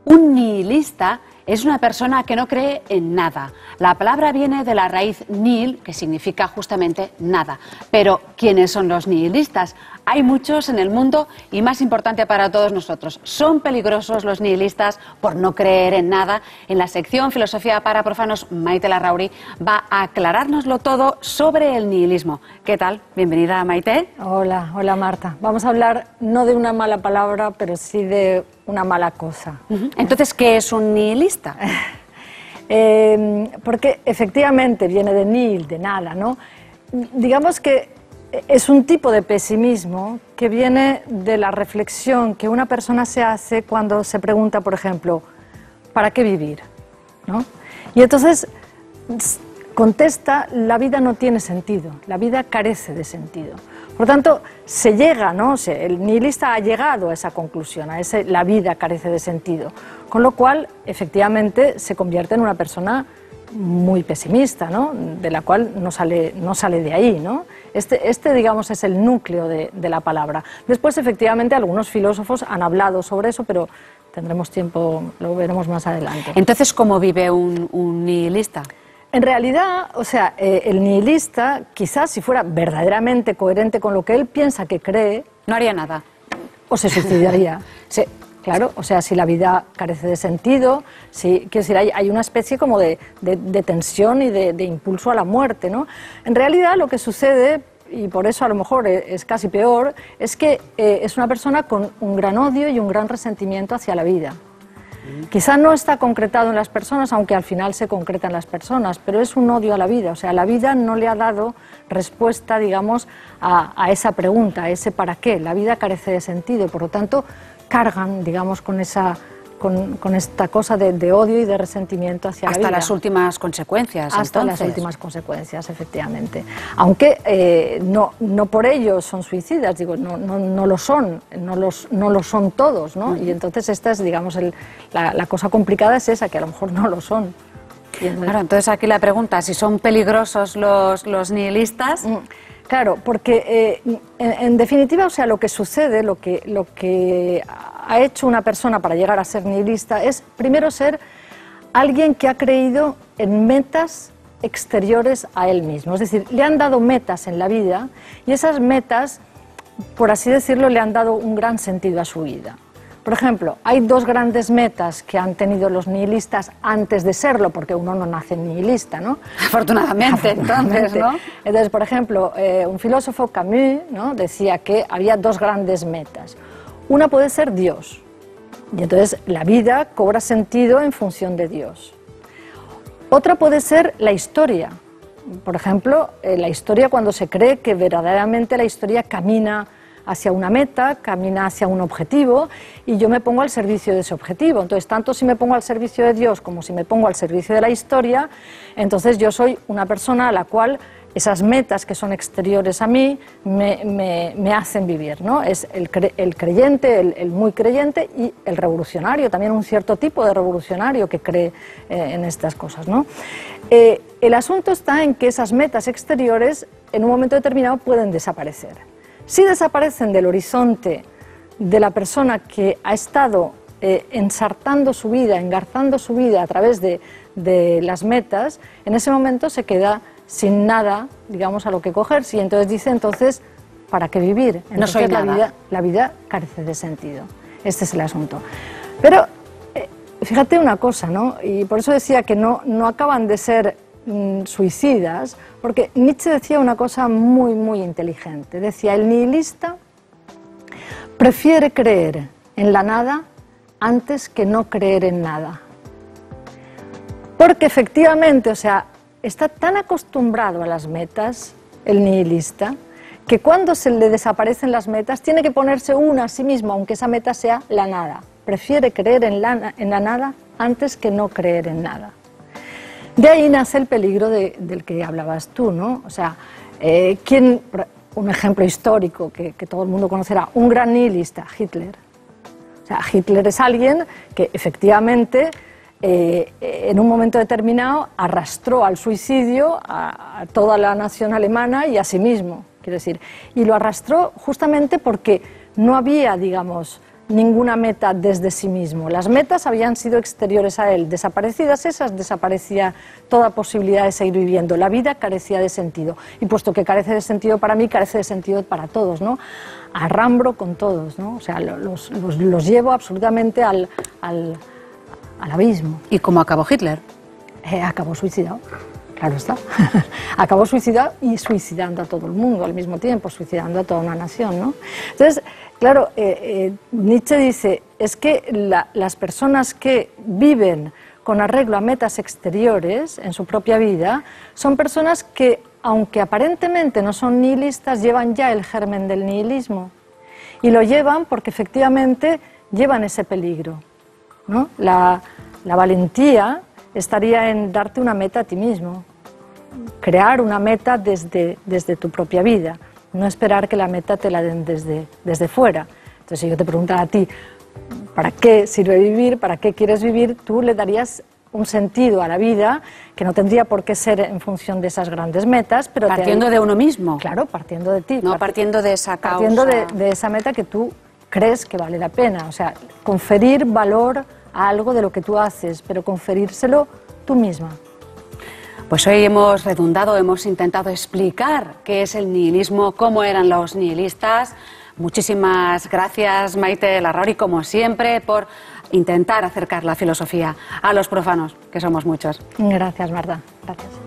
Un nihilista es una persona que no cree en nada. La palabra viene de la raíz nihil, que significa justamente nada. Pero, ¿quiénes son los nihilistas? Hay muchos en el mundo y, más importante para todos nosotros, ¿son peligrosos los nihilistas por no creer en nada? En la sección Filosofía para Profanos, Maite Larrauri va a aclarárnoslo todo sobre el nihilismo. ¿Qué tal? Bienvenida, Maite. Hola, hola Marta. Vamos a hablar no de una mala palabra, pero sí de una mala cosa. Entonces, ¿qué es un nihilista? Porque efectivamente viene de nihil, de nada, ¿no? Digamos que es un tipo de pesimismo que viene de la reflexión que una persona se hace cuando se pregunta, por ejemplo, ¿para qué vivir? ¿No? Y entonces contesta, la vida no tiene sentido, la vida carece de sentido. Por tanto, se llega, ¿no? El nihilista ha llegado a esa conclusión, la vida carece de sentido, con lo cual, efectivamente, se convierte en una persona muy pesimista, ¿no? De la cual no sale de ahí, ¿no? Digamos, es el núcleo de la palabra. Después, efectivamente, algunos filósofos han hablado sobre eso, pero tendremos tiempo, lo veremos más adelante. Entonces, ¿cómo vive un nihilista? En realidad, o sea, el nihilista, quizás si fuera verdaderamente coherente con lo que él piensa que cree, no haría nada. O se suicidaría. Sí, claro, o sea, si la vida carece de sentido, quiero decir, hay una especie como de tensión y de impulso a la muerte, ¿no? En realidad lo que sucede, y por eso a lo mejor es casi peor, es que es una persona con un gran odio y un gran resentimiento hacia la vida. Quizá no está concretado en las personas, aunque al final se concreta en las personas, pero es un odio a la vida. O sea, la vida no le ha dado respuesta, digamos, a esa pregunta, a ese para qué. La vida carece de sentido y, por lo tanto, cargan, digamos, con esta cosa de odio y de resentimiento hacia la vida. Hasta las últimas consecuencias, Hasta las últimas consecuencias, efectivamente. Aunque no por ello son suicidas, digo, no lo son, no lo son todos, ¿no? Y entonces esta es, digamos, la cosa complicada es esa, que a lo mejor no lo son. Claro, entonces aquí la pregunta, si son peligrosos los nihilistas. Claro, porque en definitiva, o sea, lo que sucede, lo que ha hecho una persona para llegar a ser nihilista es primero ser alguien que ha creído en metas exteriores a él mismo. Es decir, le han dado metas en la vida y esas metas, por así decirlo, le han dado un gran sentido a su vida. Por ejemplo, hay dos grandes metas que han tenido los nihilistas antes de serlo, porque uno no nace nihilista, ¿no? Afortunadamente, entonces, ¿no? Entonces, por ejemplo, un filósofo, Camus, ¿no? Decía que había dos grandes metas. Una puede ser Dios, y entonces la vida cobra sentido en función de Dios. Otra puede ser la historia. Por ejemplo, la historia, cuando se cree que verdaderamente la historia camina hacia una meta, camina hacia un objetivo y yo me pongo al servicio de ese objetivo. Entonces, tanto si me pongo al servicio de Dios como si me pongo al servicio de la historia, entonces yo soy una persona a la cual esas metas que son exteriores a mí me hacen vivir, ¿no? Es el creyente, el muy creyente y el revolucionario, también un cierto tipo de revolucionario que cree en estas cosas, ¿no? El asunto está en que esas metas exteriores en un momento determinado pueden desaparecer. Si desaparecen del horizonte de la persona que ha estado ensartando su vida, engarzando su vida a través de las metas, en ese momento se queda sin nada, digamos, a lo que cogerse y entonces dice, ¿para qué vivir? Entonces, no soy nada. La vida carece de sentido. Este es el asunto. Pero fíjate una cosa, ¿no? Y por eso decía que no acaban de ser suicidas, porque Nietzsche decía una cosa muy, muy inteligente. Decía, el nihilista prefiere creer en la nada antes que no creer en nada. Porque efectivamente, o sea, está tan acostumbrado a las metas, el nihilista, que cuando se le desaparecen las metas, tiene que ponerse una a sí mismo, aunque esa meta sea la nada. Prefiere creer en la nada antes que no creer en nada. De ahí nace el peligro del que hablabas tú, ¿no? O sea, un ejemplo histórico que todo el mundo conocerá, un gran nihilista, Hitler. O sea, Hitler es alguien que efectivamente en un momento determinado arrastró al suicidio a toda la nación alemana y a sí mismo, quiero decir. Y lo arrastró justamente porque no había, digamos, ninguna meta desde sí mismo. Las metas habían sido exteriores a él. Desaparecidas esas, desaparecía toda posibilidad de seguir viviendo. La vida carecía de sentido. Y puesto que carece de sentido para mí, carece de sentido para todos, ¿no? Arrambro con todos, ¿no? O sea, los llevo absolutamente al abismo. ¿Y cómo acabó Hitler? Acabó suicidado. Claro está. Acabó suicidado y suicidando a todo el mundo al mismo tiempo, suicidando a toda una nación, ¿no? Entonces, claro, Nietzsche dice, es que las personas que viven con arreglo a metas exteriores en su propia vida son personas que, aunque aparentemente no son nihilistas, llevan ya el germen del nihilismo. Y lo llevan porque efectivamente llevan ese peligro, ¿no? La valentía estaría en darte una meta a ti mismo, crear una meta desde tu propia vida, no esperar que la meta te la den desde fuera. Entonces, si yo te preguntara a ti, ¿para qué sirve vivir? ¿Para qué quieres vivir? Tú le darías un sentido a la vida que no tendría por qué ser en función de esas grandes metas, pero partiendo de uno mismo. Claro, partiendo de ti. No partiendo de esa causa. Partiendo de esa meta que tú crees que vale la pena. O sea, conferir valor a algo de lo que tú haces, pero conferírselo tú misma. Pues hoy hemos redundado, hemos intentado explicar qué es el nihilismo, cómo eran los nihilistas. Muchísimas gracias, Maite Larrauri, como siempre, por intentar acercar la filosofía a los profanos, que somos muchos. Gracias, Marta. Gracias.